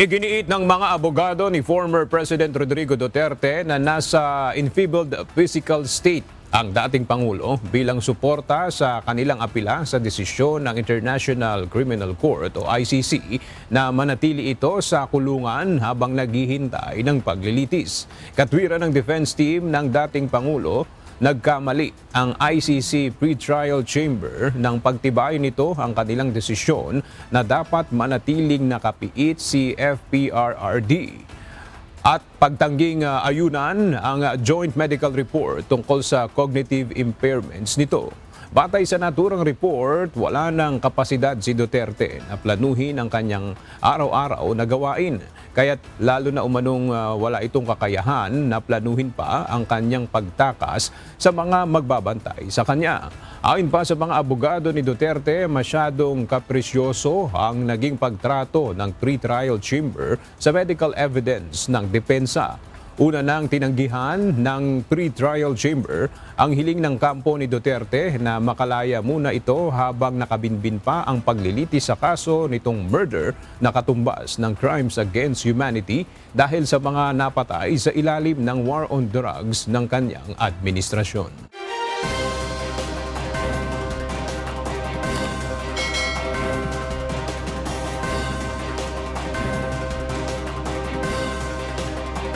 Iginiit ng mga abogado ni former President Rodrigo Duterte na nasa enfeebled physical state ang dating Pangulo bilang suporta sa kanilang apela sa desisyon ng International Criminal Court o ICC na manatili ito sa kulungan habang naghihintay ng paglilitis. Katwiran ng defense team ng dating Pangulo, nagkamali ang ICC Pretrial Chamber nang pagtibayin nito ang kanilang desisyon na dapat manatiling nakapiit si FPRRD at pagtangging ayunan ang joint medical report tungkol sa cognitive impairments nito. Batay sa naturang report, wala ng kapasidad si Duterte na planuhin ang kanyang araw-araw na gawain. Kaya't lalo na umanong wala itong kakayahan na planuhin pa ang kanyang pagtakas sa mga magbabantay sa kanya. Ayon pa sa mga abogado ni Duterte, masyadong kaprisyoso ang naging pagtrato ng pre-trial chamber sa medical evidence ng depensa. Una nang tinanggihan ng pre-trial chamber ang hiling ng kampo ni Duterte na makalaya muna ito habang nakabinbin pa ang paglilitis sa kaso nitong murder na katumbas ng crimes against humanity dahil sa mga napatay sa ilalim ng war on drugs ng kanyang administrasyon.